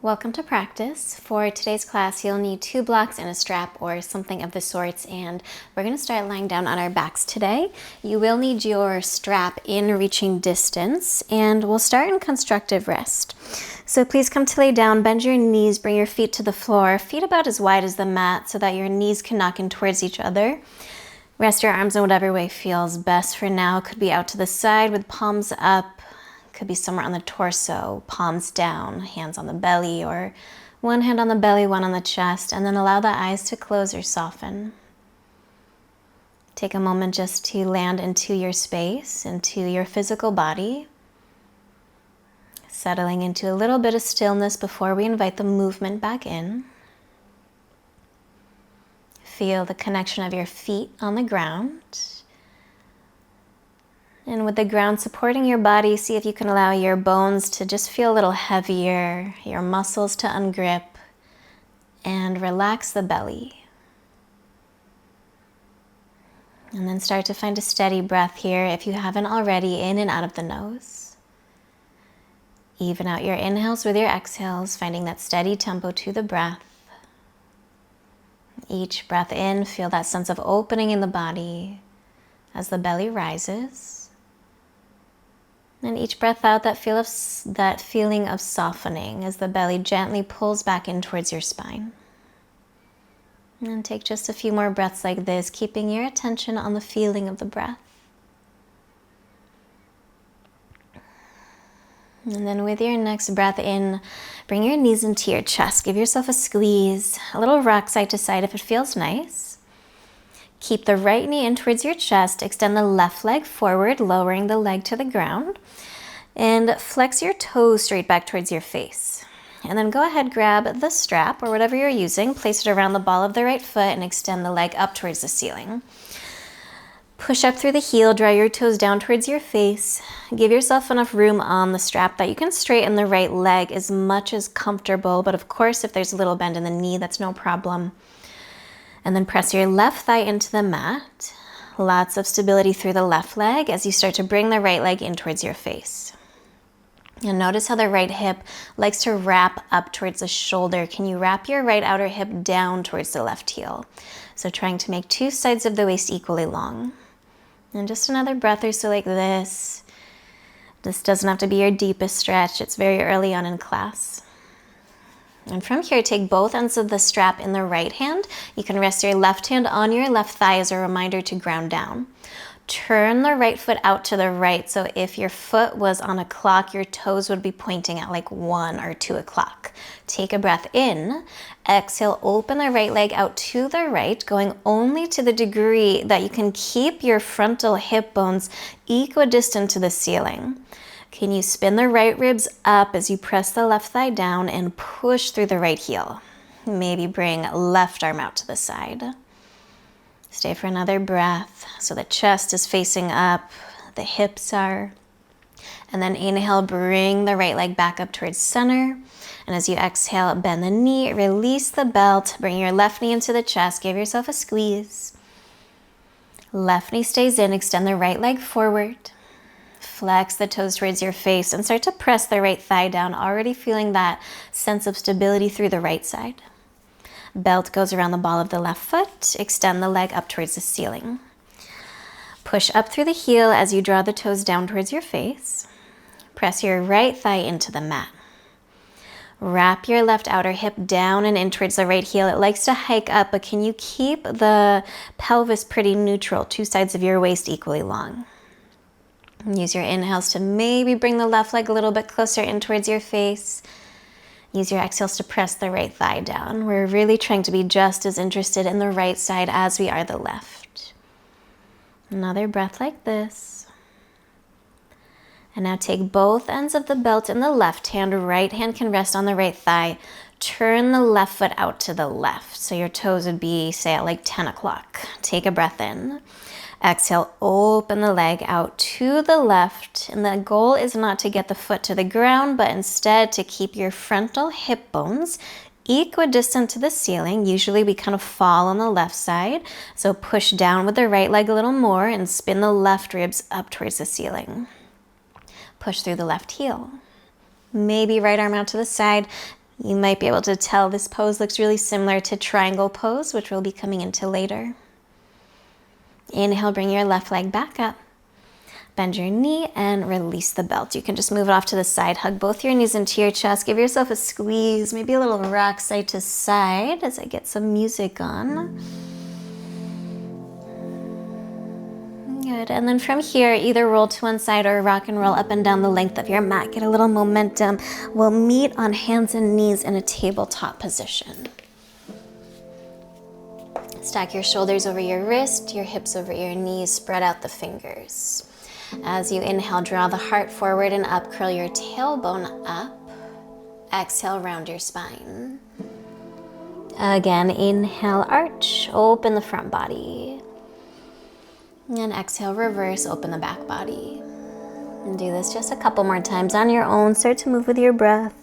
Welcome to practice. For today's class, you'll need 2 blocks and a strap or something of the sorts, and we're going to start lying down on our backs today. You will need your strap in reaching distance, and we'll start in constructive rest. So please come to lay down, bend your knees, bring your feet to the floor, feet about as wide as the mat so that your knees can knock in towards each other. Rest your arms in whatever way feels best for now. Could be out to the side with palms up. Could be somewhere on the torso, palms down, hands on the belly, or one hand on the belly, one on the chest, and then allow the eyes to close or soften. Take a moment just to land into your space, into your physical body, settling into a little bit of stillness before we invite the movement back in. Feel the connection of your feet on the ground. And with the ground supporting your body, see if you can allow your bones to just feel a little heavier, your muscles to ungrip, and relax the belly. And then start to find a steady breath here if you haven't already, in and out of the nose. Even out your inhales with your exhales, finding that steady tempo to the breath. Each breath in, feel that sense of opening in the body as the belly rises. And each breath out, that feeling of softening as the belly gently pulls back in towards your spine. And take just a few more breaths like this, keeping your attention on the feeling of the breath. And then with your next breath in, bring your knees into your chest. Give yourself a squeeze, a little rock side to side if it feels nice. Keep the right knee in towards your chest. Extend the left leg forward, lowering the leg to the ground. And flex your toes straight back towards your face. And then go ahead, grab the strap or whatever you're using, place it around the ball of the right foot and extend the leg up towards the ceiling. Push up through the heel, draw your toes down towards your face. Give yourself enough room on the strap that you can straighten the right leg as much as comfortable. But of course, if there's a little bend in the knee, that's no problem. And then press your left thigh into the mat. Lots of stability through the left leg as you start to bring the right leg in towards your face. And notice how the right hip likes to wrap up towards the shoulder. Can you wrap your right outer hip down towards the left heel? So trying to make 2 sides of the waist equally long. And just another breath or so like this. This doesn't have to be your deepest stretch. It's very early on in class. And from here, take both ends of the strap in the right hand. You can rest your left hand on your left thigh as a reminder to ground down. Turn the right foot out to the right. So if your foot was on a clock, your toes would be pointing at like 1 or 2 o'clock. Take a breath in. Exhale, open the right leg out to the right, going only to the degree that you can keep your frontal hip bones equidistant to the ceiling. Can you spin the right ribs up as you press the left thigh down and push through the right heel? Maybe bring left arm out to the side. Stay for another breath. So the chest is facing up, the hips are. And then inhale, bring the right leg back up towards center. And as you exhale, bend the knee, release the belt, bring your left knee into the chest, give yourself a squeeze. Left knee stays in, extend the right leg forward. Flex the toes towards your face and start to press the right thigh down, already feeling that sense of stability through the right side. Belt goes around the ball of the left foot. Extend the leg up towards the ceiling. Push up through the heel as you draw the toes down towards your face. Press your right thigh into the mat. Wrap your left outer hip down and in towards the right heel. It likes to hike up, but can you keep the pelvis pretty neutral, 2 sides of your waist equally long? Use your inhales to maybe bring the left leg a little bit closer in towards your face. Use your exhales to press the right thigh down. We're really trying to be just as interested in the right side as we are the left. Another breath like this. And now take both ends of the belt in the left hand. Right hand can rest on the right thigh. Turn the left foot out to the left. So your toes would be, say, at like 10 o'clock. Take a breath in. Exhale, open the leg out to the left. And the goal is not to get the foot to the ground, but instead to keep your frontal hip bones equidistant to the ceiling. Usually we kind of fall on the left side. So push down with the right leg a little more and spin the left ribs up towards the ceiling. Push through the left heel. Maybe right arm out to the side. You might be able to tell this pose looks really similar to triangle pose, which we'll be coming into later. Inhale, bring your left leg back up. Bend your knee and release the belt. You can just move it off to the side. Hug both your knees into your chest. Give yourself a squeeze, maybe a little rock side to side as I get some music on. Good. And then from here, either roll to one side or rock and roll up and down the length of your mat. Get a little momentum. We'll meet on hands and knees in a tabletop position. Stack your shoulders over your wrist, your hips over your knees. Spread out the fingers. As you inhale, draw the heart forward and up, curl your tailbone up. Exhale, round your spine. Again, inhale, arch, open the front body. And exhale, reverse, open the back body. And do this just a couple more times on your own. Start to move with your breath.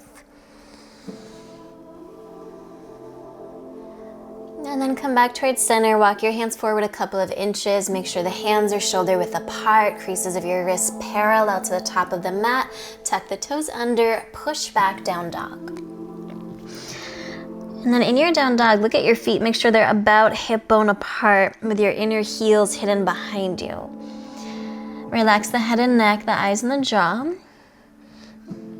And then come back towards center. Walk your hands forward a couple of inches. Make sure the hands are shoulder width apart. Creases of your wrists parallel to the top of the mat. Tuck the toes under. Push back, down dog. And then in your down dog, look at your feet. Make sure they're about hip bone apart with your inner heels hidden behind you. Relax the head and neck, the eyes and the jaw.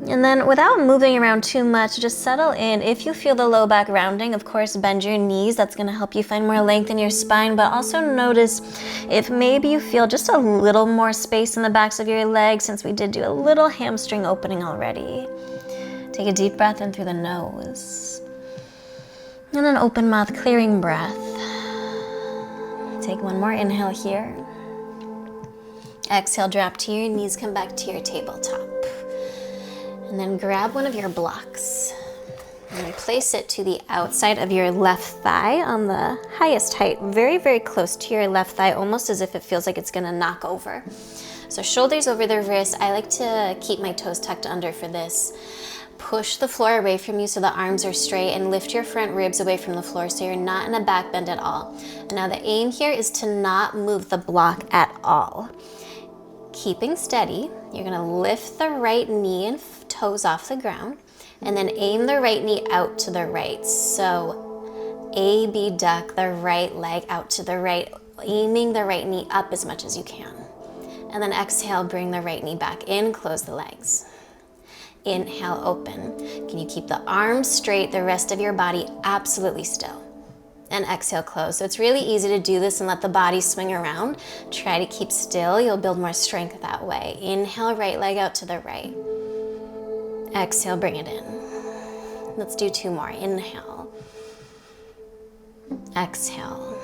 And then without moving around too much, just settle in. If you feel the low back rounding, of course, bend your knees. That's going to help you find more length in your spine. But also notice if maybe you feel just a little more space in the backs of your legs, since we did do a little hamstring opening already. Take a deep breath in through the nose. And an open mouth, clearing breath. Take one more inhale here. Exhale, drop to your knees, come back to your tabletop. And then grab one of your blocks and place it to the outside of your left thigh on the highest height, very, very close to your left thigh, almost as if it feels like it's gonna knock over. So shoulders over the wrist. I like to keep my toes tucked under for this. Push the floor away from you so the arms are straight and lift your front ribs away from the floor so you're not in a back bend at all. And now the aim here is to not move the block at all. Keeping steady, you're gonna lift the right knee and toes off the ground and then aim the right knee out to the right. So A, B, duck the right leg out to the right, aiming the right knee up as much as you can. And then exhale, bring the right knee back in, close the legs. Inhale, open. Can you keep the arms straight, the rest of your body absolutely still? And exhale, close. So it's really easy to do this and let the body swing around. Try to keep still. You'll build more strength that way. Inhale, right leg out to the right. Exhale, bring it in. Let's do two more. Inhale. Exhale.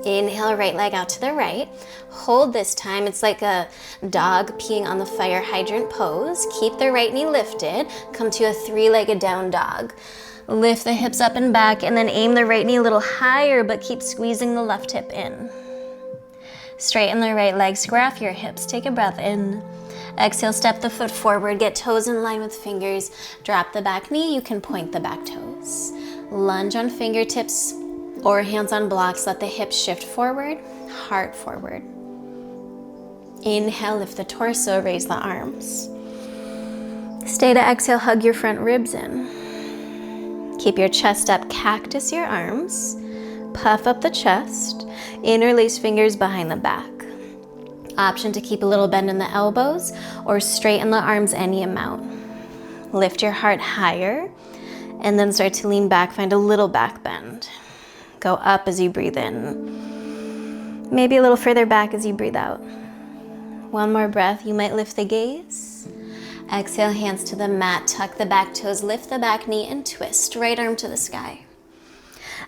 Inhale, right leg out to the right. Hold this time. It's like a dog peeing on the fire hydrant pose. Keep the right knee lifted. Come to a three-legged down dog. Lift the hips up and back and then aim the right knee a little higher, but keep squeezing the left hip in. Straighten the right leg, square off your hips. Take a breath in. Exhale, step the foot forward. Get toes in line with fingers. Drop the back knee. You can point the back toes. Lunge on fingertips or hands on blocks. Let the hips shift forward, heart forward. Inhale, lift the torso, raise the arms. Stay to exhale, hug your front ribs in. Keep your chest up, cactus your arms. Puff up the chest. Interlace fingers behind the back. Option to keep a little bend in the elbows or straighten the arms any amount. Lift your heart higher and then start to lean back, find a little back bend. Go up as you breathe in. Maybe a little further back as you breathe out. One more breath, you might lift the gaze. Exhale, hands to the mat, tuck the back toes, lift the back knee and twist, right arm to the sky.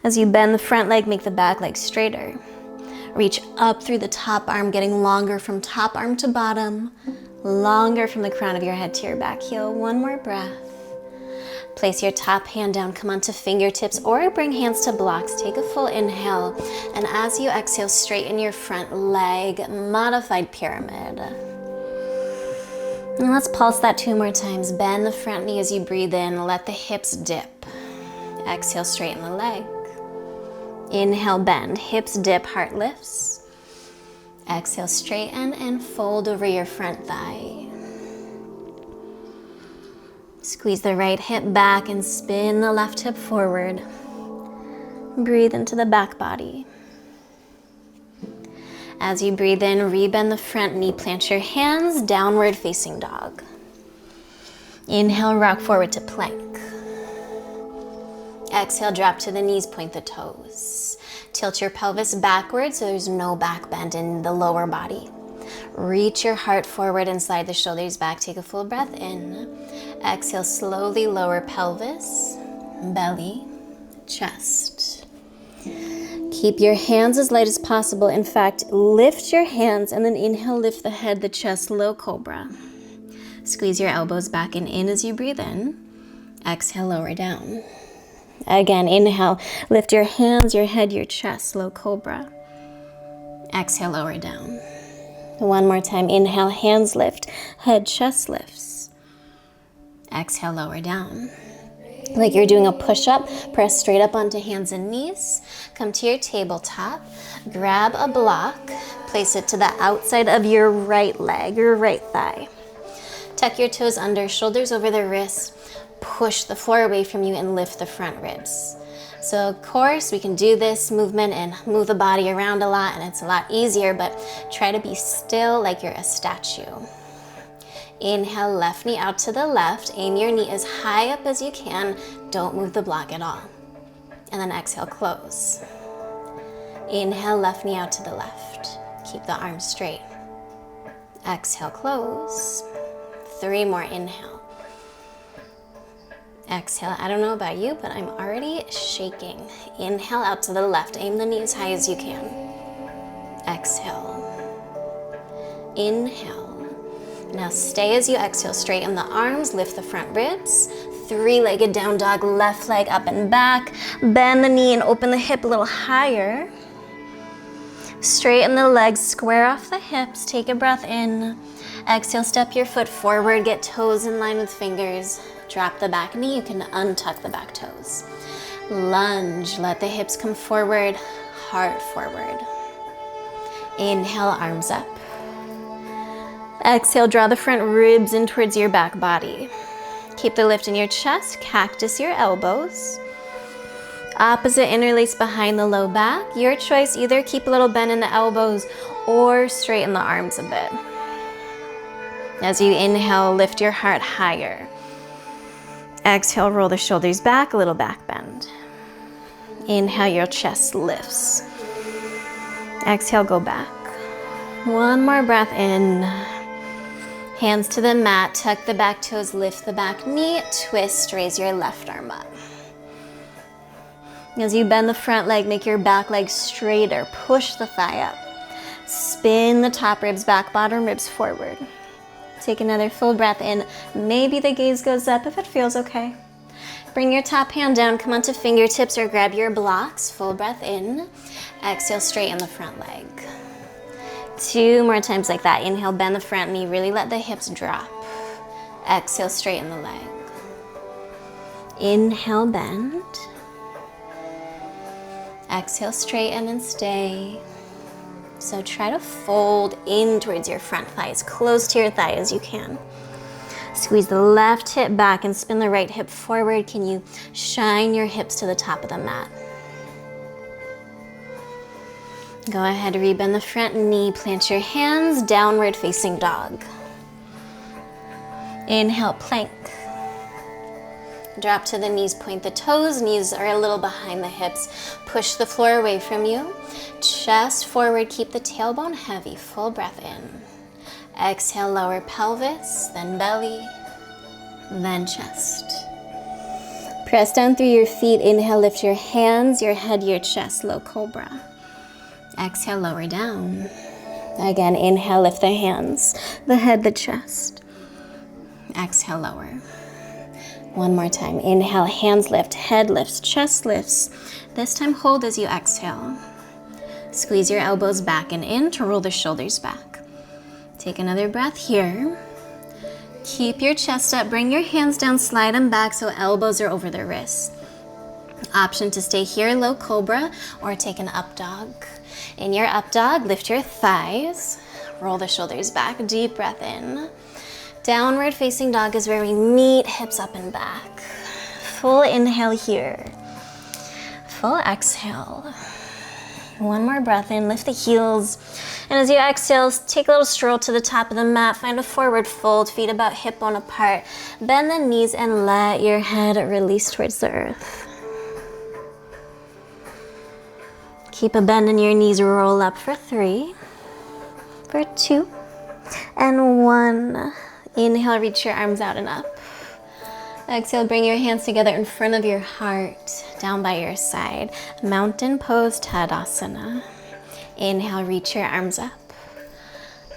As you bend the front leg, make the back leg straighter. Reach up through the top arm, getting longer from top arm to bottom, longer from the crown of your head to your back heel. One more breath. Place your top hand down, come onto fingertips or bring hands to blocks. Take a full inhale. And as you exhale, straighten your front leg, modified pyramid. And let's pulse that 2 more times. Bend the front knee as you breathe in. Let the hips dip. Exhale, straighten the leg. Inhale, bend. Hips dip, heart lifts. Exhale, straighten and fold over your front thigh. Squeeze the right hip back and spin the left hip forward. Breathe into the back body. As you breathe in, rebend the front knee, plant your hands, downward facing dog. Inhale, rock forward to plank. Exhale, drop to the knees, point the toes. Tilt your pelvis backwards so there's no back bend in the lower body. Reach your heart forward and slide the shoulders back. Take a full breath in. Exhale, slowly lower pelvis, belly, chest. Keep your hands as light as possible. In fact, lift your hands and then inhale, lift the head, the chest, low cobra. Squeeze your elbows back and in as you breathe in. Exhale, lower down. Again, inhale, lift your hands, your head, your chest, low cobra. Exhale, lower down. One more time, inhale, hands lift, head, chest lifts. Exhale, lower down. Like you're doing a push-up, press straight up onto hands and knees. Come to your tabletop, grab a block, place it to the outside of your right leg, your right thigh. Tuck your toes under, shoulders over the wrists. Push the floor away from you and lift the front ribs. So of course, we can do this movement and move the body around a lot, and it's a lot easier, but try to be still like you're a statue. Inhale, left knee out to the left. Aim your knee as high up as you can. Don't move the block at all. And then exhale, close. Inhale, left knee out to the left. Keep the arms straight. Exhale, close. 3 more, inhale. Exhale, I don't know about you, but I'm already shaking. Inhale out to the left. Aim the knee as high as you can. Exhale. Inhale. Now stay as you exhale, straighten the arms, lift the front ribs. 3-legged down dog, left leg up and back. Bend the knee and open the hip a little higher. Straighten the legs, square off the hips. Take a breath in. Exhale, step your foot forward, get toes in line with fingers. Drop the back knee, you can untuck the back toes. Lunge, let the hips come forward, heart forward. Inhale, arms up. Exhale, draw the front ribs in towards your back body. Keep the lift in your chest, cactus your elbows. Opposite interlace behind the low back. Your choice, either keep a little bend in the elbows or straighten the arms a bit. As you inhale, lift your heart higher. Exhale, roll the shoulders back, a little back bend. Inhale, your chest lifts. Exhale, go back. One more breath in. Hands to the mat, tuck the back toes, lift the back knee, twist, raise your left arm up. As you bend the front leg, make your back leg straighter, push the thigh up. Spin the top ribs back, bottom ribs forward. Take another full breath in. Maybe the gaze goes up if it feels okay. Bring your top hand down, come onto fingertips or grab your blocks. Full breath in. Exhale, straighten the front leg. 2 more times like that. Inhale, bend the front knee, really let the hips drop. Exhale, straighten the leg. Inhale, bend. Exhale, straighten and stay. So try to fold in towards your front thigh, as close to your thigh as you can. Squeeze the left hip back and spin the right hip forward. Can you shine your hips to the top of the mat? Go ahead, rebend the front knee, plant your hands, downward facing dog. Inhale, plank. Drop to the knees, point the toes, knees are a little behind the hips. Push the floor away from you. Chest forward, keep the tailbone heavy, full breath in. Exhale, lower pelvis, then belly, then chest. Press down through your feet, inhale, lift your hands, your head, your chest, low cobra. Exhale, lower down. Again, inhale, lift the hands, the head, the chest. Exhale, lower. One more time. Inhale, hands lift, head lifts, chest lifts. This time, hold as you exhale. Squeeze your elbows back and in to roll the shoulders back. Take another breath here. Keep your chest up, bring your hands down, slide them back so elbows are over the wrists. Option to stay here, low cobra, or take an up dog. In your up dog, lift your thighs, roll the shoulders back, deep breath in. Downward facing dog is where we meet hips up and back. Full inhale here. Full exhale. One more breath in, lift the heels. And as you exhale, take a little stroll to the top of the mat. Find a forward fold, feet about hip bone apart. Bend the knees and let your head release towards the earth. Keep a bend in your knees, roll up for 3, for 2, and 1. Inhale, reach your arms out and up. Exhale, bring your hands together in front of your heart, down by your side. Mountain pose, Tadasana. Inhale, reach your arms up.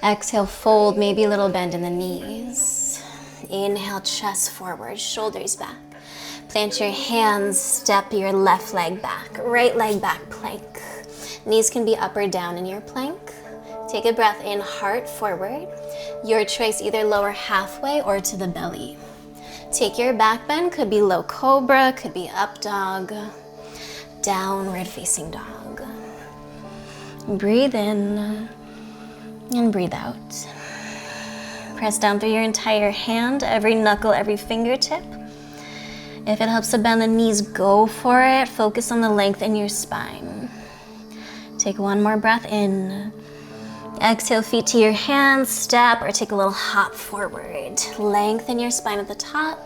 Exhale, fold, maybe a little bend in the knees. Inhale, chest forward, shoulders back. Plant your hands, step your left leg back, right leg back, plank. Knees can be up or down in your plank. Take a breath in, heart forward. Your choice, either lower halfway or to the belly. Take your back bend, could be low cobra, could be up dog, downward facing dog. Breathe in and breathe out. Press down through your entire hand, every knuckle, every fingertip. If it helps to bend the knees, go for it. Focus on the length in your spine. Take one more breath in. Exhale, feet to your hands, step or take a little hop forward. Lengthen your spine at the top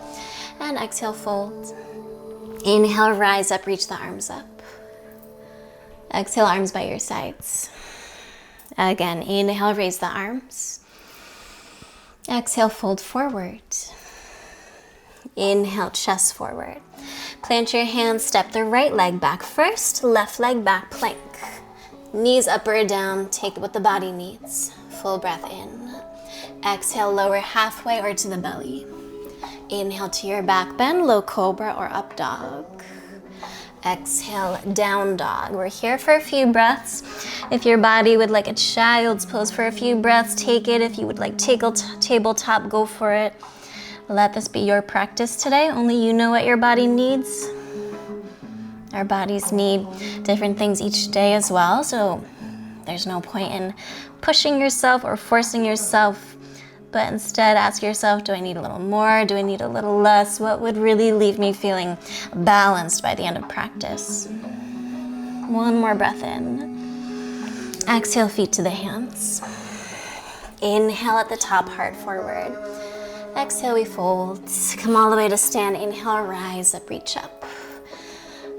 and exhale, fold. Inhale, rise up, reach the arms up. Exhale, arms by your sides. Again, inhale, raise the arms. Exhale, fold forward. Inhale, chest forward. Plant your hands, step the right leg back first, left leg back, plank. Knees up or down, take what the body needs. Full breath in. Exhale, lower halfway or to the belly. Inhale to your back bend, low cobra or up dog. Exhale, down dog. We're here for a few breaths. If your body would like a child's pose for a few breaths, take it. If you would like tabletop, go for it. Let this be your practice today. Only you know what your body needs. Our bodies need different things each day as well, so there's no point in pushing yourself or forcing yourself, but instead ask yourself, do I need a little more? Do I need a little less? What would really leave me feeling balanced by the end of practice? One more breath in. Exhale, feet to the hands. Inhale at the top, heart forward. Exhale, we fold. Come all the way to stand. Inhale, rise up, reach up.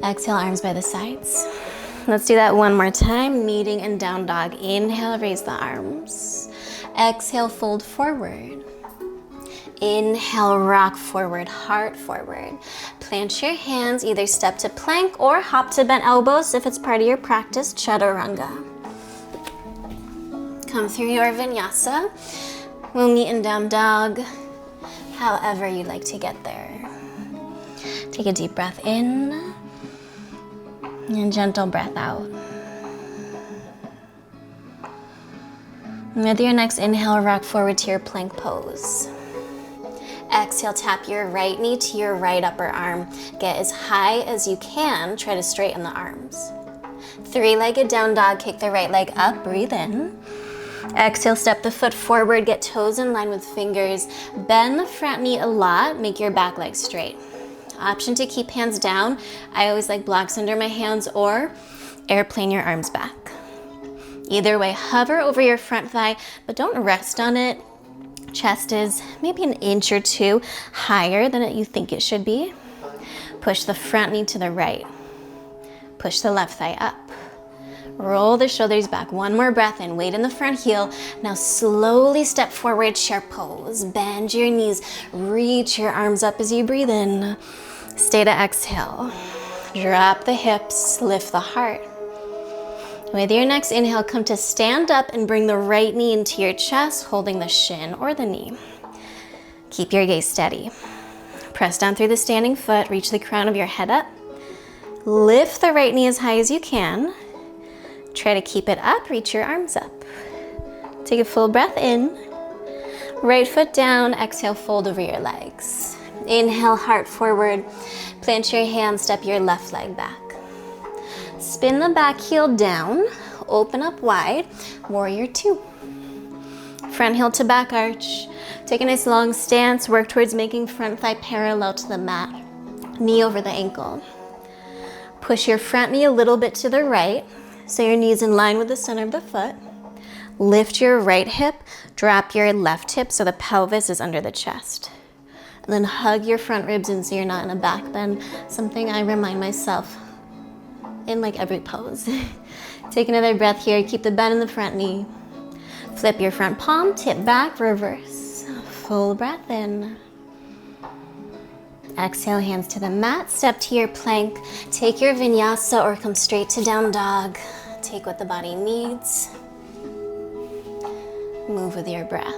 Exhale, arms by the sides. Let's do that one more time. Meeting and down dog. Inhale, raise the arms. Exhale, fold forward. Inhale, rock forward, heart forward. Plant your hands, either step to plank or hop to bent elbows if it's part of your practice, Chaturanga. Come through your vinyasa. We'll meet in down dog, however you'd like to get there. Take a deep breath in. And gentle breath out. With your next inhale, rock forward to your plank pose. Exhale, tap your right knee to your right upper arm. Get as high as you can. Try to straighten the arms. Three-legged down dog, kick the right leg up, breathe in. Exhale, step the foot forward, get toes in line with fingers. Bend the front knee a lot, make your back leg straight. Option to keep hands down. I always like blocks under my hands or airplane your arms back. Either way, hover over your front thigh, but don't rest on it. Chest is maybe an inch or two higher than you think it should be. Push the front knee to the right. Push the left thigh up. Roll the shoulders back. One more breath in. Weight in the front heel. Now slowly step forward, chair pose. Bend your knees. Reach your arms up as you breathe in. Stay to exhale. Drop the hips. Lift the heart. With your next inhale, come to stand up and bring the right knee into your chest, holding the shin or the knee. Keep your gaze steady. Press down through the standing foot. Reach the crown of your head up. Lift the right knee as high as you can. Try to keep it up, reach your arms up. Take a full breath in. Right foot down, exhale, fold over your legs. Inhale, heart forward. Plant your hands, step your left leg back. Spin the back heel down, open up wide, warrior two. Front heel to back arch. Take a nice long stance. Work towards making front thigh parallel to the mat. Knee over the ankle. Push your front knee a little bit to the right, so your knee's in line with the center of the foot. Lift your right hip, drop your left hip so the pelvis is under the chest. And then hug your front ribs in so you're not in a back bend, something I remind myself in like every pose. Take another breath here, keep the bend in the front knee. Flip your front palm, tip back, reverse. Full breath in. Exhale, hands to the mat, step to your plank. Take your vinyasa or come straight to down dog. Take what the body needs. Move with your breath.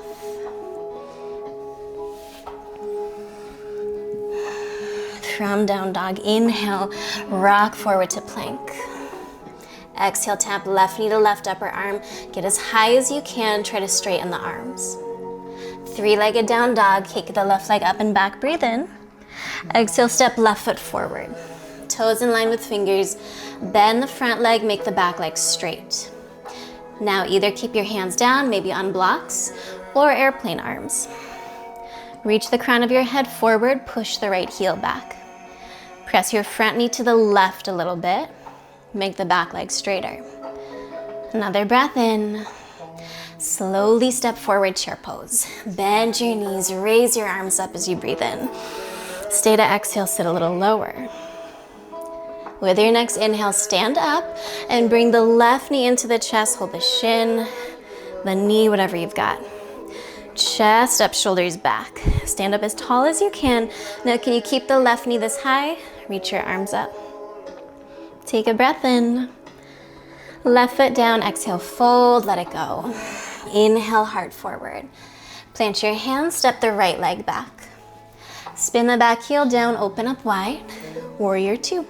From down dog, inhale, rock forward to plank. Exhale, tap left knee to left upper arm. Get as high as you can, try to straighten the arms. Three-legged down dog, kick the left leg up and back, breathe in. Exhale, step left foot forward. Toes in line with fingers. Bend the front leg, make the back leg straight. Now either keep your hands down, maybe on blocks, or airplane arms. Reach the crown of your head forward, push the right heel back. Press your front knee to the left a little bit. Make the back leg straighter. Another breath in. Slowly step forward, chair pose. Bend your knees, raise your arms up as you breathe in. Stay to exhale, sit a little lower. With your next inhale, stand up and bring the left knee into the chest. Hold the shin, the knee, whatever you've got. Chest up, shoulders back. Stand up as tall as you can. Now can you keep the left knee this high? Reach your arms up. Take a breath in. Left foot down, exhale, fold, let it go. Inhale, heart forward. Plant your hands, step the right leg back. Spin the back heel down, open up wide. Warrior two.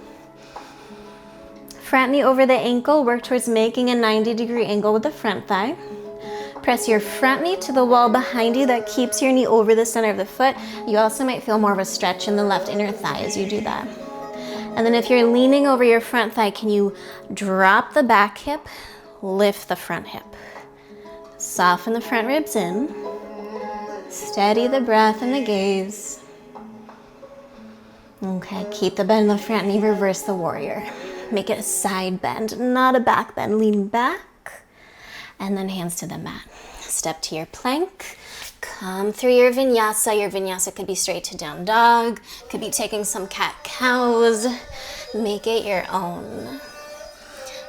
Front knee over the ankle, work towards making a 90-degree angle with the front thigh. Press your front knee to the wall behind you. That keeps your knee over the center of the foot. You also might feel more of a stretch in the left inner thigh as you do that. And then if you're leaning over your front thigh, can you drop the back hip, lift the front hip. Soften the front ribs in. Steady the breath and the gaze. Okay, keep the bend in the front knee, reverse the warrior. Make it a side bend, not a back bend. Lean back, and then hands to the mat. Step to your plank. Come through your vinyasa. Your vinyasa could be straight to down dog, could be taking some cat-cows. Make it your own.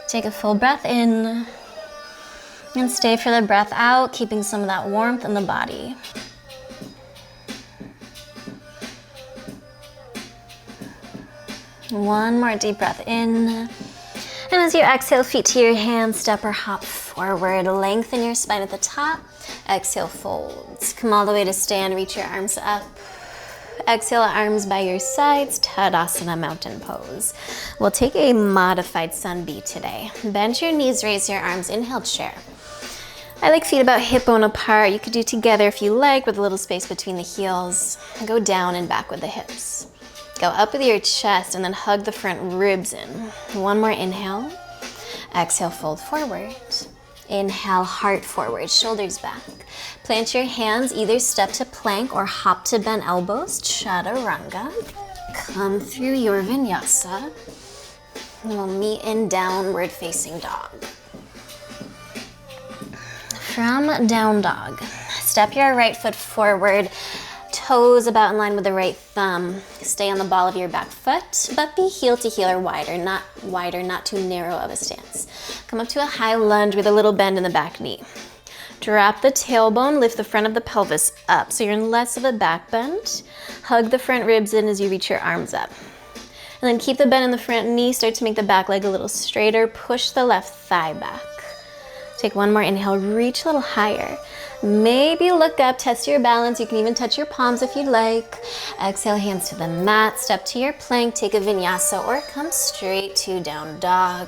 Take a full breath in, and stay for the breath out, keeping some of that warmth in the body. One more deep breath in. And as you exhale, feet to your hands, step or hop forward. Lengthen your spine at the top. Exhale, folds. Come all the way to stand, reach your arms up. Exhale, arms by your sides, Tadasana mountain pose. We'll take a modified sun B today. Bend your knees, raise your arms, inhale, chair. I like feet about hip bone apart. You could do together if you like, with a little space between the heels. Go down and back with the hips. Go up with your chest and then hug the front ribs in. One more inhale. Exhale, fold forward. Inhale, heart forward, shoulders back. Plant your hands, either step to plank or hop to bent elbows, chaturanga. Come through your vinyasa. We'll meet in downward facing dog. From down dog, step your right foot forward. Toes about in line with the right thumb. Stay on the ball of your back foot, but be heel to heel or wider, not too narrow of a stance. Come up to a high lunge with a little bend in the back knee. Drop the tailbone, lift the front of the pelvis up, so you're in less of a back bend. Hug the front ribs in as you reach your arms up. And then keep the bend in the front knee, start to make the back leg a little straighter, push the left thigh back. Take one more inhale, reach a little higher. Maybe look up, test your balance. You can even touch your palms if you'd like. Exhale, hands to the mat, step to your plank, take a vinyasa or come straight to down dog.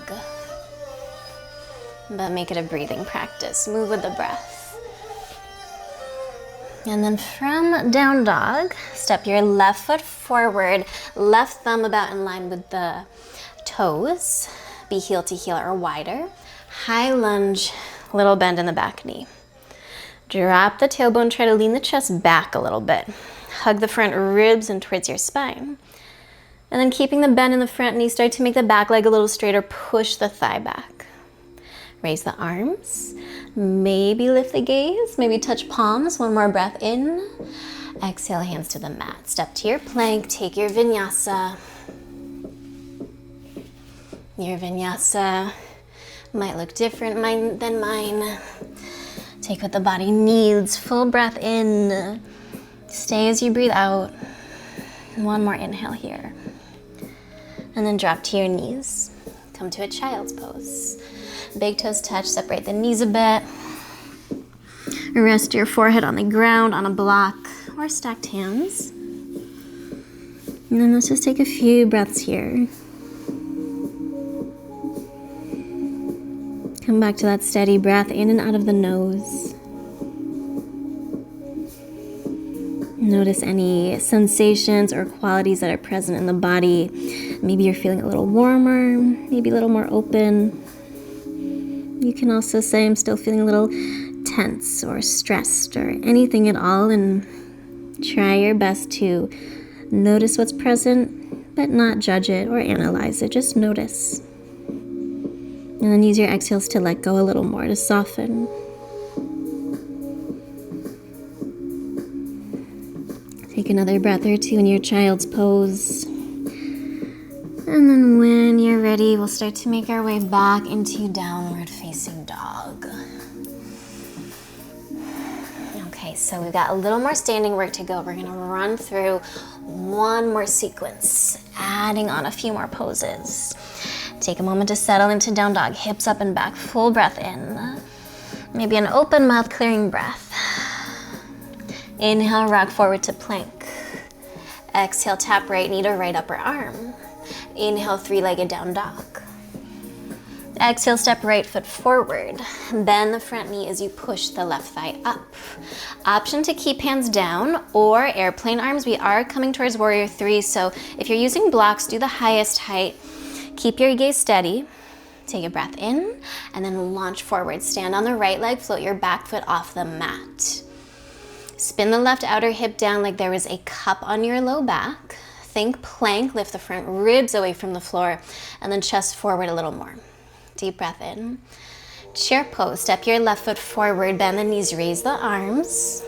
But make it a breathing practice. Move with the breath. And then from down dog, step your left foot forward, left thumb about in line with the toes. Be heel to heel or wider. High lunge, little bend in the back knee. Drop the tailbone, try to lean the chest back a little bit. Hug the front ribs in towards your spine. And then keeping the bend in the front knee, start to make the back leg a little straighter, push the thigh back. Raise the arms, maybe lift the gaze, maybe touch palms, one more breath in. Exhale, hands to the mat. Step to your plank, take your vinyasa. Your vinyasa might look different than mine. Take what the body needs, full breath in. Stay as you breathe out. One more inhale here. And then drop to your knees. Come to a child's pose. Big toes touch, separate the knees a bit. Rest your forehead on the ground, on a block, or stacked hands. And then let's just take a few breaths here. Come back to that steady breath in and out of the nose. Notice any sensations or qualities that are present in the body. Maybe you're feeling a little warmer, maybe a little more open. You can also say, I'm still feeling a little tense or stressed or anything at all, and try your best to notice what's present, but not judge it or analyze it. Just notice. And then use your exhales to let go a little more, to soften. Take another breath or two in your child's pose. And then when you're ready, we'll start to make our way back into downward facing dog. Okay, so we've got a little more standing work to go. We're gonna run through one more sequence, adding on a few more poses. Take a moment to settle into down dog, hips up and back, full breath in. Maybe an open mouth clearing breath. Inhale, rock forward to plank. Exhale, tap right knee to right upper arm. Inhale, three-legged down dog. Exhale, step right foot forward. Bend the front knee as you push the left thigh up. Option to keep hands down or airplane arms. We are coming towards warrior three, so if you're using blocks, do the highest height. Keep your gaze steady. Take a breath in and then launch forward. Stand on the right leg, float your back foot off the mat. Spin the left outer hip down like there was a cup on your low back. Think plank, lift the front ribs away from the floor, and then chest forward a little more. Deep breath in. Chair pose, step your left foot forward, bend the knees, raise the arms.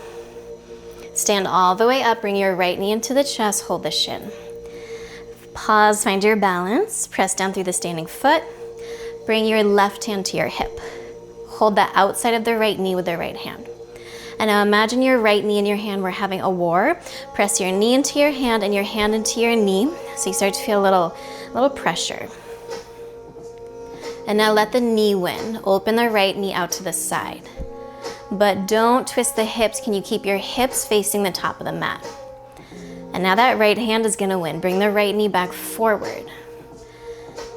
Stand all the way up, bring your right knee into the chest, hold the shin. Pause, find your balance, press down through the standing foot. Bring your left hand to your hip. Hold the outside of the right knee with the right hand. And now imagine your right knee and your hand were having a war. Press your knee into your hand and your hand into your knee, so you start to feel a little pressure. And now let the knee win. Open the right knee out to the side. But don't twist the hips. Can you keep your hips facing the top of the mat? And now that right hand is gonna win. Bring the right knee back forward.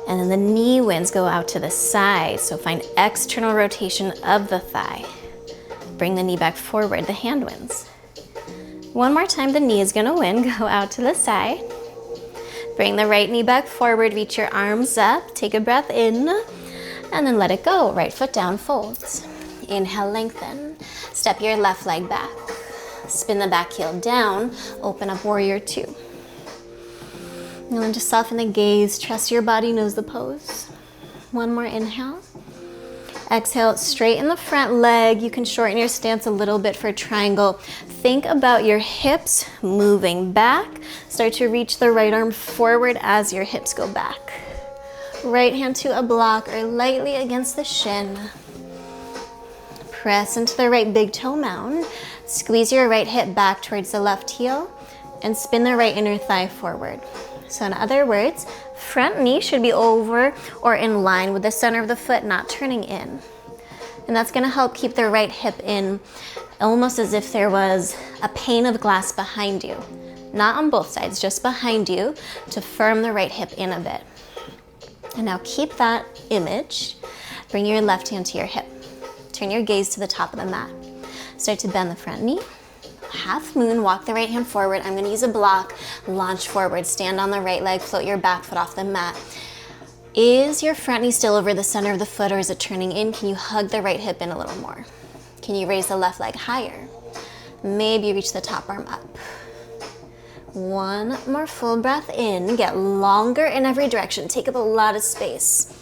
And then the knee wins, go out to the side. So find external rotation of the thigh. Bring the knee back forward, the hand wins. One more time, the knee is gonna win, go out to the side. Bring the right knee back forward, reach your arms up, take a breath in, and then let it go. Right foot down, folds. Inhale, lengthen. Step your left leg back. Spin the back heel down, open up warrior two. And then just soften the gaze, trust your body knows the pose. One more inhale. Exhale, straighten the front leg. You can shorten your stance a little bit for triangle. Think about your hips moving back. Start to reach the right arm forward as your hips go back. Right hand to a block or lightly against the shin. Press into the right big toe mound. Squeeze your right hip back towards the left heel and spin the right inner thigh forward. So in other words, front knee should be over or in line with the center of the foot, not turning in. And that's gonna help keep the right hip in, almost as if there was a pane of glass behind you. Not on both sides, just behind you to firm the right hip in a bit. And now keep that image. Bring your left hand to your hip. Turn your gaze to the top of the mat. Start to bend the front knee. Half moon, walk the right hand forward. I'm gonna use a block, launch forward, stand on the right leg, float your back foot off the mat. Is your front knee still over the center of the foot or is it turning in? Can you hug the right hip in a little more? Can you raise the left leg higher? Maybe reach the top arm up. One more full breath in. Get longer in every direction. Take up a lot of space.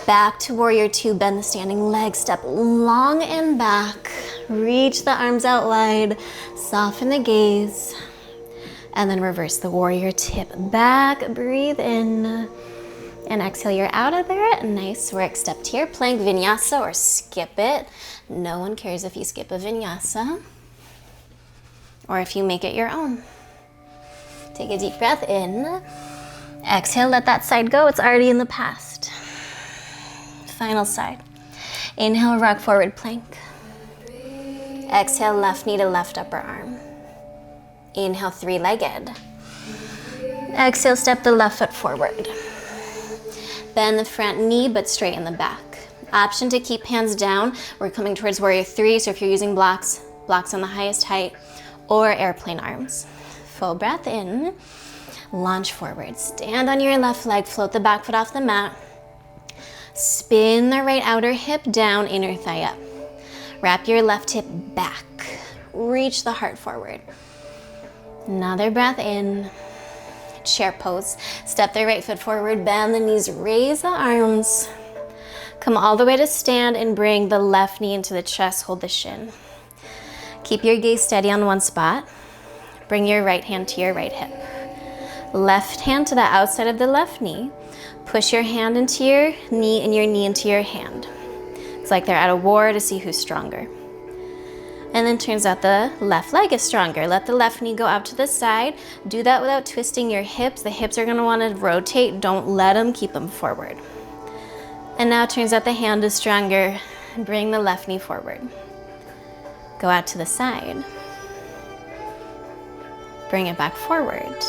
Back to warrior two. Bend the standing leg. Step long and back. Reach the arms out wide. Soften the gaze. And then reverse the warrior tip back. Breathe in. And exhale, you're out of there. Nice work. Step to your plank vinyasa or skip it. No one cares if you skip a vinyasa or if you make it your own. Take a deep breath in. Exhale, let that side go. It's already in the past. Final side. Inhale, rock forward plank. Exhale, left knee to left upper arm. Inhale, three-legged. Exhale, step the left foot forward. Bend the front knee, but straighten the back. Option to keep hands down. We're coming towards warrior three, so if you're using blocks on the highest height, or airplane arms. Full breath in. Launch forward. Stand on your left leg, float the back foot off the mat. Spin the right outer hip down, inner thigh up. Wrap your left hip back. Reach the heart forward. Another breath in. Chair pose. Step the right foot forward, bend the knees, raise the arms. Come all the way to stand and bring the left knee into the chest, hold the shin. Keep your gaze steady on one spot. Bring your right hand to your right hip. Left hand to the outside of the left knee. Push your hand into your knee and your knee into your hand. It's like they're at a war to see who's stronger. And then turns out the left leg is stronger. Let the left knee go out to the side. Do that without twisting your hips. The hips are gonna wanna rotate. Don't let them, keep them forward. And now it turns out the hand is stronger. Bring the left knee forward. Go out to the side. Bring it back forward.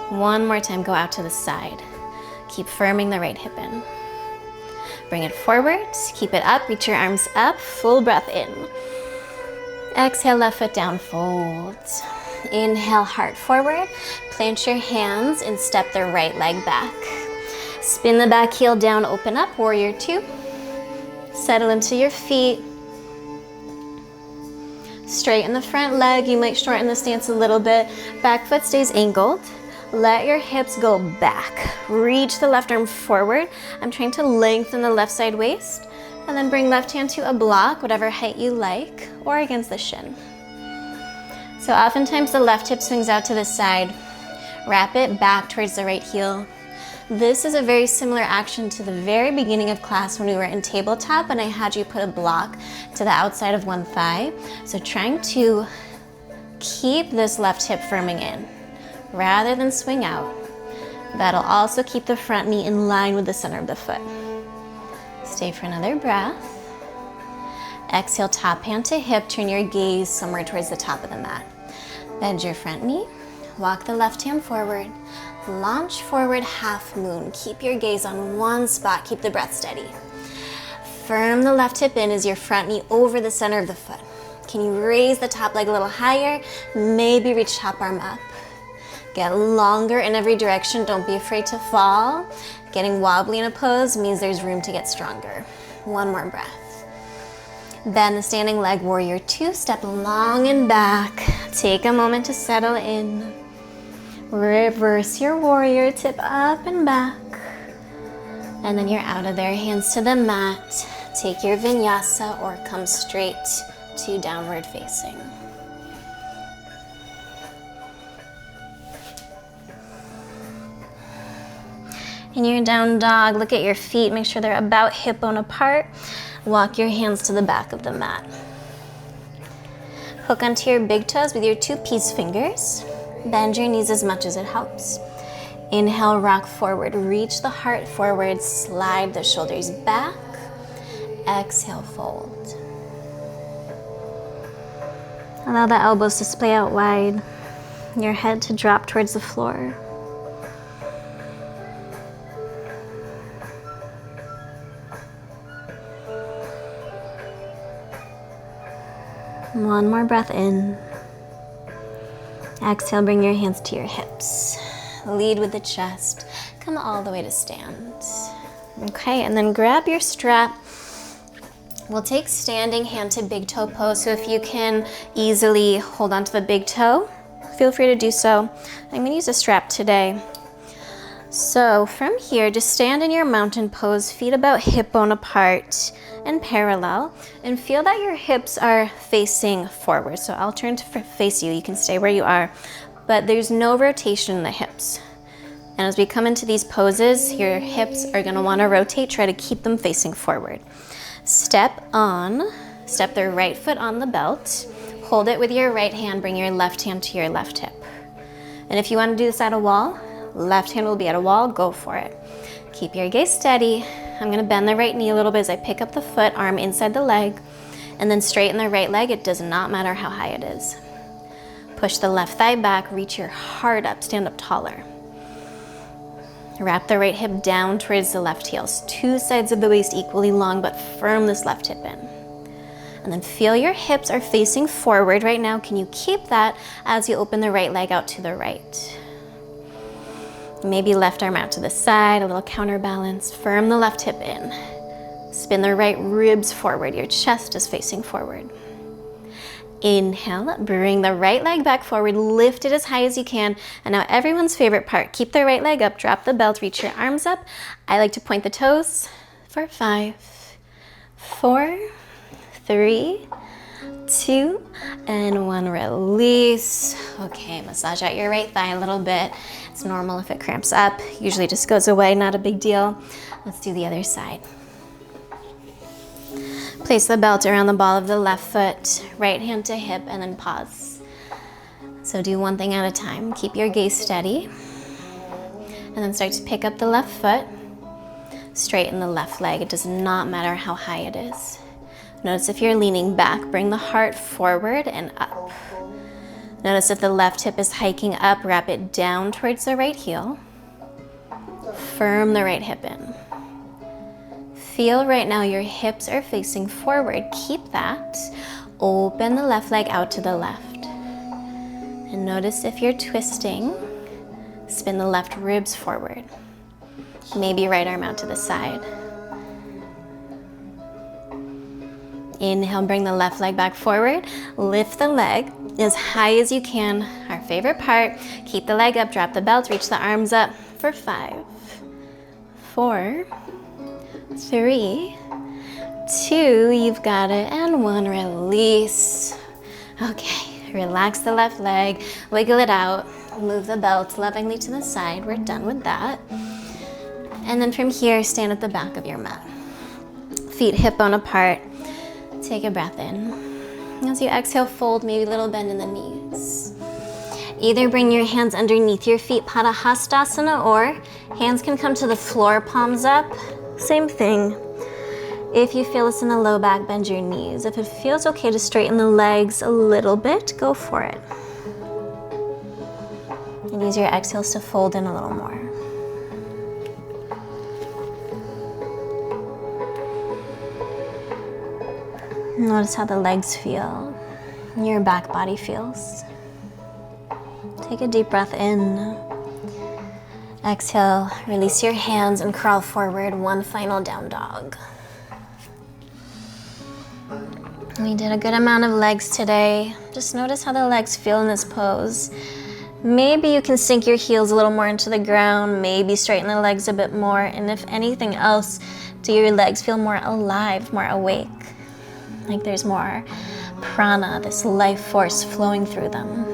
One more time, go out to the side. Keep firming the right hip in. Bring it forward, keep it up, reach your arms up, full breath in. Exhale, left foot down, fold. Inhale, heart forward, plant your hands and step the right leg back. Spin the back heel down, open up, warrior two. Settle into your feet. Straighten the front leg, you might shorten the stance a little bit. Back foot stays angled. Let your hips go back. Reach the left arm forward. I'm trying to lengthen the left side waist. And then bring left hand to a block, whatever height you like, or against the shin. So oftentimes the left hip swings out to the side. Wrap it back towards the right heel. This is a very similar action to the very beginning of class when we were in tabletop and I had you put a block to the outside of one thigh. So trying to keep this left hip firming in rather than swing out. That'll also keep the front knee in line with the center of the foot. Stay for another breath. Exhale, top hand to hip, turn your gaze somewhere towards the top of the mat. Bend your front knee, walk the left hand forward, launch forward, half moon. Keep your gaze on one spot, keep the breath steady. Firm the left hip in as your front knee over the center of the foot. Can you raise the top leg a little higher? Maybe reach top arm up. Get longer in every direction, don't be afraid to fall. Getting wobbly in a pose means there's room to get stronger. One more breath. Bend the standing leg, warrior two, step long and back. Take a moment to settle in. Reverse your warrior, tip up and back. And then you're out of there, hands to the mat. Take your vinyasa or come straight to downward facing. In your down dog, look at your feet, make sure they're about hip bone apart. Walk your hands to the back of the mat. Hook onto your big toes with your two peace fingers. Bend your knees as much as it helps. Inhale, rock forward, reach the heart forward, slide the shoulders back. Exhale, fold. Allow the elbows to splay out wide, your head to drop towards the floor. One more breath in. Exhale, bring your hands to your hips. Lead with the chest. Come all the way to stand. Okay, and then grab your strap. We'll take standing hand to big toe pose. So if you can easily hold onto the big toe, feel free to do so. I'm gonna use a strap today. So from here, just stand in your mountain pose, feet about hip bone apart and parallel, and feel that your hips are facing forward. So I'll turn to face you. You can stay where you are, but there's no rotation in the hips. And as we come into these poses, your hips are gonna wanna rotate. Try to keep them facing forward. Step the right foot on the belt. Hold it with your right hand, bring your left hand to your left hip. And if you wanna do this at a wall, left hand will be at a wall, go for it. Keep your gaze steady. I'm gonna bend the right knee a little bit as I pick up the foot, arm inside the leg, and then straighten the right leg. It does not matter how high it is. Push the left thigh back, reach your heart up, stand up taller. Wrap the right hip down towards the left heels. Two sides of the waist equally long, but firm this left hip in. And then feel your hips are facing forward right now. Can you keep that as you open the right leg out to the right? Maybe left arm out to the side, a little counterbalance. Firm the left hip in. Spin the right ribs forward. Your chest is facing forward. Inhale, bring the right leg back forward, lift it as high as you can. And now everyone's favorite part, keep the right leg up, drop the belt, reach your arms up. I like to point the toes for 5, 4, 3, 2, and 1. Release. Okay, massage out your right thigh a little bit. It's normal if it cramps up. Usually just goes away, not a big deal. Let's do the other side. Place the belt around the ball of the left foot, right hand to hip, and then pause. So do one thing at a time. Keep your gaze steady. And then start to pick up the left foot. Straighten the left leg. It does not matter how high it is. Notice if you're leaning back, bring the heart forward and up. Notice if the left hip is hiking up, wrap it down towards the right heel. Firm the right hip in. Feel right now your hips are facing forward. Keep that. Open the left leg out to the left. And notice if you're twisting, spin the left ribs forward. Maybe right arm out to the side. Inhale, bring the left leg back forward. Lift the leg as high as you can. Our favorite part. Keep the leg up, drop the belt, reach the arms up for 5, 4, 3, 2, you've got it, and 1, release. Okay, relax the left leg, wiggle it out, move the belt lovingly to the side. We're done with that. And then from here, stand at the back of your mat. Feet hip bone apart. Take a breath in. As you exhale, fold, maybe a little bend in the knees. Either bring your hands underneath your feet, Padahastasana, or hands can come to the floor, palms up. Same thing. If you feel this in the low back, bend your knees. If it feels okay to straighten the legs a little bit, go for it. And use your exhales to fold in a little more. Notice how the legs feel, and your back body feels. Take a deep breath in. Exhale, release your hands and crawl forward. One final down dog. We did a good amount of legs today. Just notice how the legs feel in this pose. Maybe you can sink your heels a little more into the ground, maybe straighten the legs a bit more, and if anything else, do your legs feel more alive, more awake? Like there's more prana, this life force flowing through them.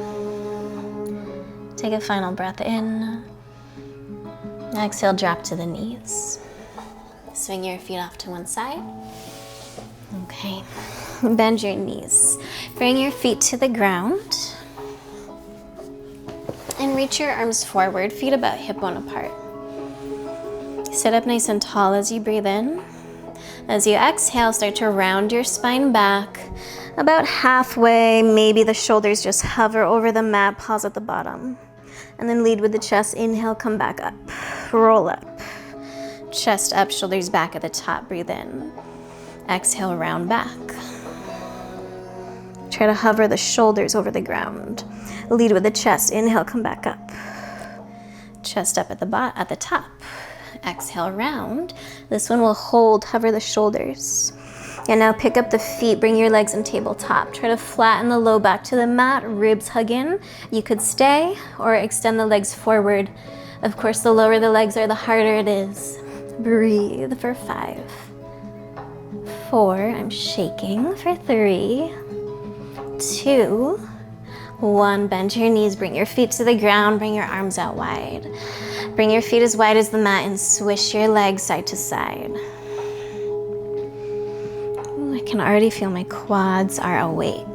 Take a final breath in. Exhale, drop to the knees. Swing your feet off to one side. Okay, bend your knees. Bring your feet to the ground. And reach your arms forward, feet about hip bone apart. Sit up nice and tall as you breathe in. As you exhale, start to round your spine back. About halfway, maybe the shoulders just hover over the mat, pause at the bottom. And then lead with the chest. Inhale, come back up. Roll up. Chest up, shoulders back at the top. Breathe in. Exhale, round back. Try to hover the shoulders over the ground. Lead with the chest. Inhale, come back up. Chest up at the top. Exhale, round. This one will hold, hover the shoulders. And now pick up the feet, bring your legs in tabletop. Try to flatten the low back to the mat, ribs hug in. You could stay or extend the legs forward. Of course, the lower the legs are, the harder it is. Breathe for 5, 4, I'm shaking, for 3, 2, 1. Bend your knees, bring your feet to the ground, bring your arms out wide. Bring your feet as wide as the mat and swish your legs side to side. Ooh, I can already feel my quads are awake.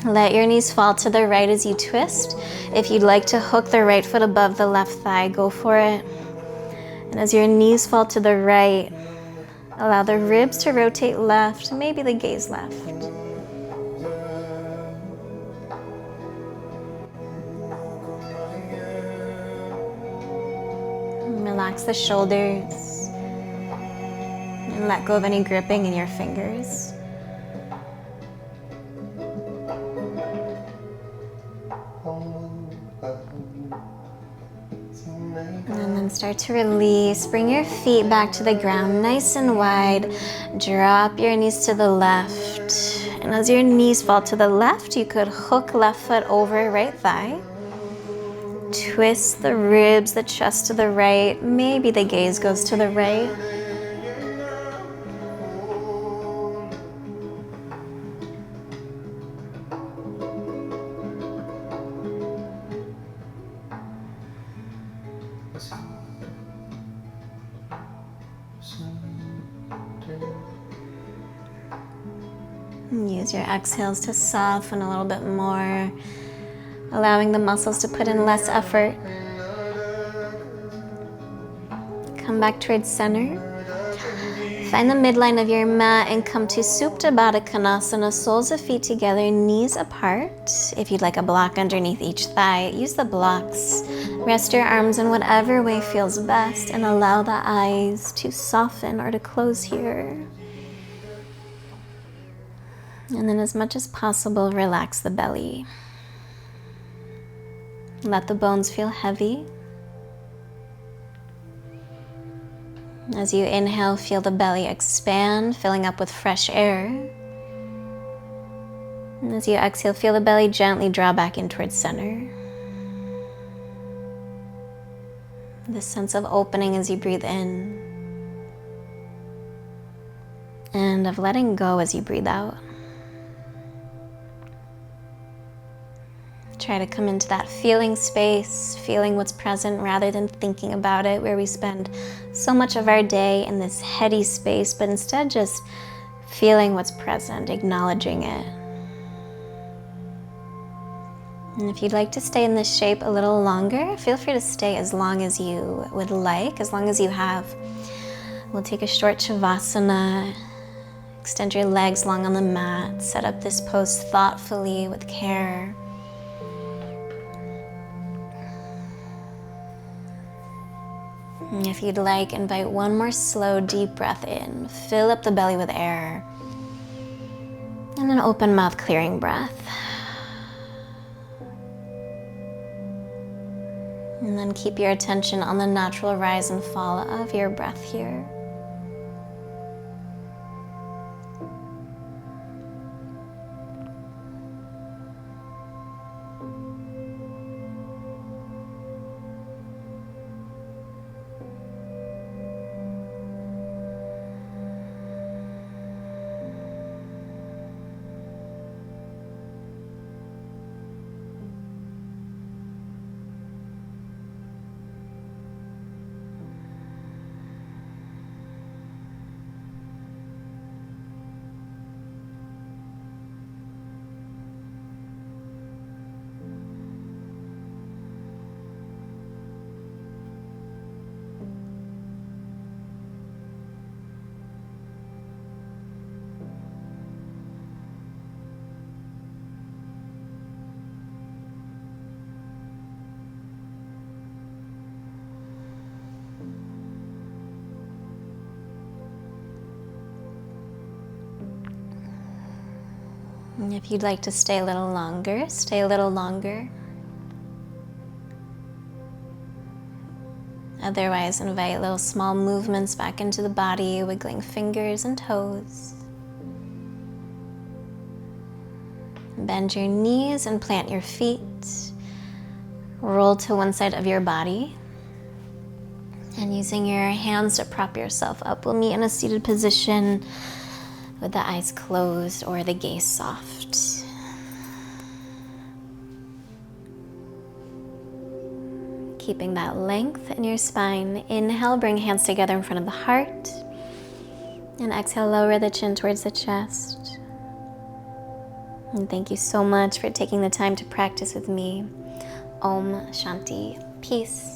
Let your knees fall to the right as you twist. If you'd like to hook the right foot above the left thigh, go for it. And as your knees fall to the right, allow the ribs to rotate left, maybe the gaze left. Relax the shoulders and let go of any gripping in your fingers. And then start to release. Bring your feet back to the ground, nice and wide. Drop your knees to the left. And as your knees fall to the left, you could hook left foot over right thigh. Twist the ribs, the chest to the right. Maybe the gaze goes to the right. Use your exhales to soften a little bit more, allowing the muscles to put in less effort. Come back towards center. Find the midline of your mat and come to Supta Baddha Konasana, soles of feet together, knees apart. If you'd like a block underneath each thigh, use the blocks. Rest your arms in whatever way feels best and allow the eyes to soften or to close here. And then as much as possible, relax the belly. Let the bones feel heavy. As you inhale, feel the belly expand, filling up with fresh air. And as you exhale, feel the belly gently draw back in towards center. This sense of opening as you breathe in, and of letting go as you breathe out. Try to come into that feeling space, feeling what's present rather than thinking about it, where we spend so much of our day in this heady space, but instead just feeling what's present, acknowledging it. And if you'd like to stay in this shape a little longer, feel free to stay as long as you would like, as long as you have. We'll take a short Shavasana. Extend your legs long on the mat. Set up this pose thoughtfully with care. If you'd like, invite one more slow, deep breath in. Fill up the belly with air. And an open mouth clearing breath. And then keep your attention on the natural rise and fall of your breath here. And if you'd like to stay a little longer, stay a little longer. Otherwise, invite little small movements back into the body, wiggling fingers and toes. Bend your knees and plant your feet. Roll to one side of your body. And using your hands to prop yourself up, we'll meet in a seated position with the eyes closed or the gaze soft. Keeping that length in your spine. Inhale, bring hands together in front of the heart. And exhale, lower the chin towards the chest. And thank you so much for taking the time to practice with me. Om Shanti. Peace.